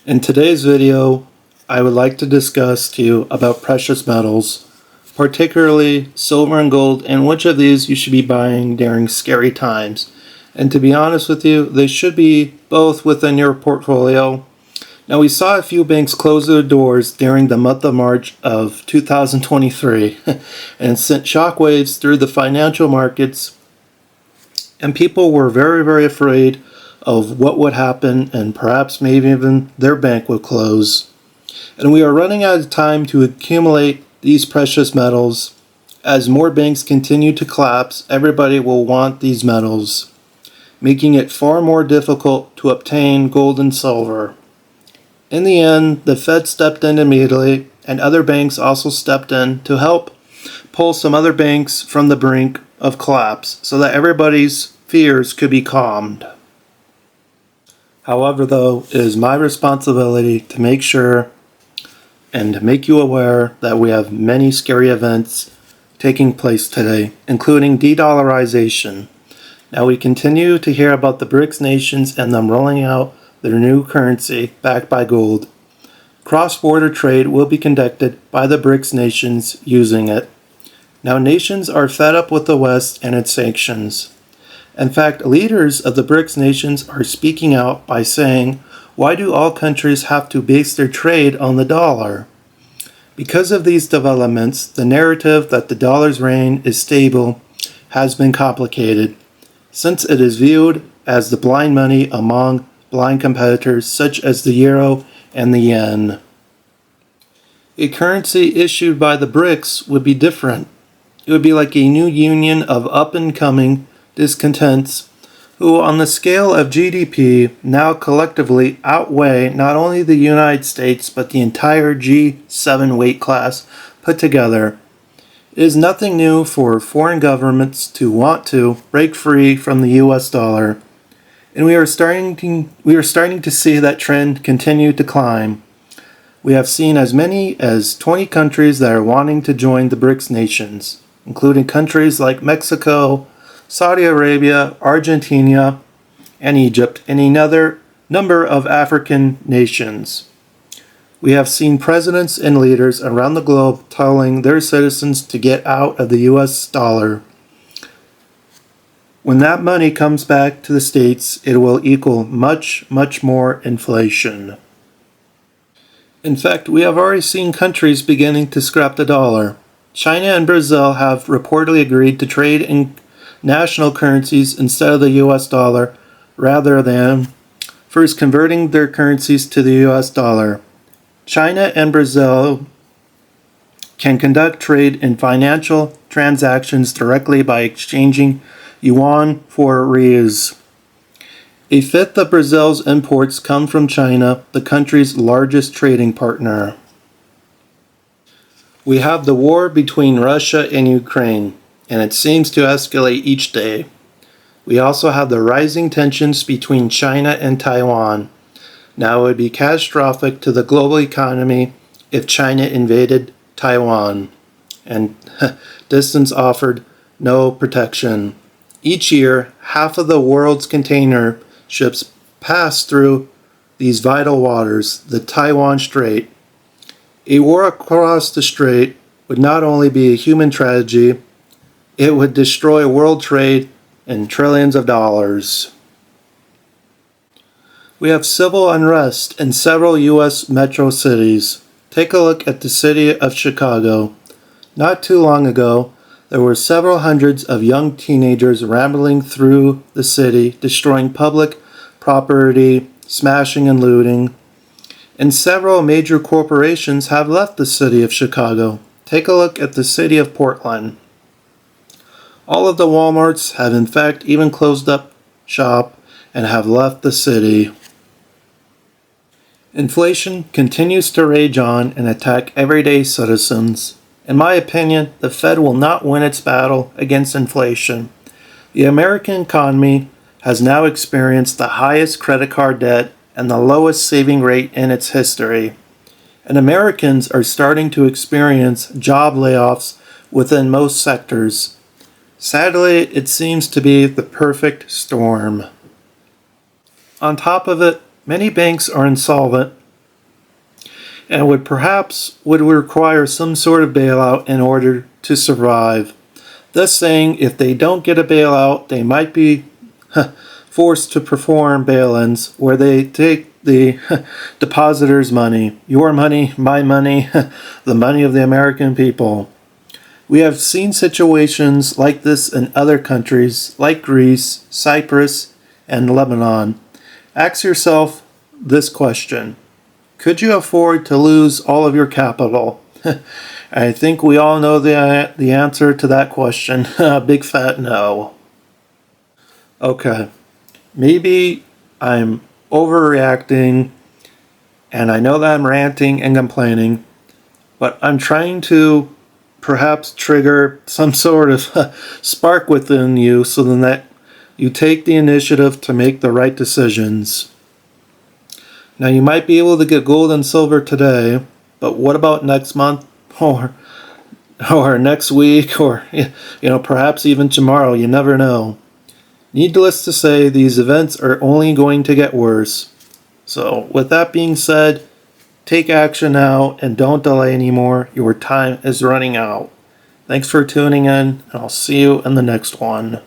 In today's video, I would like to discuss to you about precious metals, particularly silver and gold, and which of these you should be buying during scary times. And to be honest with you, they should be both within your portfolio. Now, we saw a few banks close their doors during the month of March of 2023 and sent shockwaves through the financial markets, and people were very afraid of what would happen, and perhaps maybe even their bank would close. And we are running out of time to accumulate these precious metals. As more banks continue to collapse, everybody will want these metals, making it far more difficult to obtain gold and silver. In the end, the Fed stepped in immediately, and other banks also stepped in to help pull some other banks from the brink of collapse so that everybody's fears could be calmed. However, though, it is my responsibility to make sure and to make you aware that we have many scary events taking place today, including de-dollarization. Now, we continue to hear about the BRICS nations and them rolling out their new currency backed by gold. Cross-border trade will be conducted by the BRICS nations using it. Now, nations are fed up with the West and its sanctions. In fact, leaders of the BRICS nations are speaking out by saying, why do all countries have to base their trade on the dollar? Because of these developments, the narrative that the dollar's reign is stable has been complicated, since it is viewed as the blind money among blind competitors such as the euro and the yen. A currency issued by the BRICS would be different. It would be like a new union of up-and-coming discontents who, on the scale of GDP, now collectively outweigh not only the United States but the entire G7 weight class put together. It is nothing new for foreign governments to want to break free from the US dollar, and we are starting to see that trend continue to climb. We have seen as many as 20 countries that are wanting to join the BRICS nations, including countries like Mexico, Saudi Arabia, Argentina, and Egypt, and another number of African nations. We have seen presidents and leaders around the globe telling their citizens to get out of the US dollar. When that money comes back to the States, it will equal much more inflation. In fact, we have already seen countries beginning to scrap the dollar. China and Brazil have reportedly agreed to trade in national currencies instead of the US dollar, rather than first converting their currencies to the US dollar. China and Brazil can conduct trade in financial transactions directly by exchanging yuan for reais. A fifth of Brazil's imports come from China, the country's largest trading partner. We have the war between Russia and Ukraine, and it seems to escalate each day. We also have the rising tensions between China and Taiwan. Now, it would be catastrophic to the global economy if China invaded Taiwan, and distance offered no protection. Each year, half of the world's container ships pass through these vital waters, the Taiwan Strait. A war across the strait would not only be a human tragedy, it would destroy world trade and trillions of dollars. We have civil unrest in several U.S. metro cities. Take a look at the city of Chicago. Not too long ago, there were several hundreds of young teenagers rambling through the city, destroying public property, smashing and looting. And several major corporations have left the city of Chicago. Take a look at the city of Portland. All of the Walmarts have in fact even closed up shop and have left the city. Inflation continues to rage on and attack everyday citizens. In my opinion, the Fed will not win its battle against inflation. The American economy has now experienced the highest credit card debt and the lowest saving rate in its history. And Americans are starting to experience job layoffs within most sectors. Sadly, it seems to be the perfect storm. On top of it, many banks are insolvent and would require some sort of bailout in order to survive. Thus saying, if they don't get a bailout, they might be forced to perform bail-ins where they take the depositors' money, your money, my money, the money of the American people. We have seen situations like this in other countries like Greece, Cyprus, and Lebanon. Ask yourself this question: could you afford to lose all of your capital? I think we all know the answer to that question. Big fat no. Okay, maybe I'm overreacting, and I know that I'm ranting and complaining, but I'm trying to perhaps trigger some sort of spark within you so then that you take the initiative to make the right decisions. Now, you might be able to get gold and silver today, but what about next month or next week or perhaps even tomorrow? You never know. Needless to say, these events are only going to get worse. So, with that being said, take action now and don't delay anymore. Your time is running out. Thanks for tuning in, and I'll see you in the next one.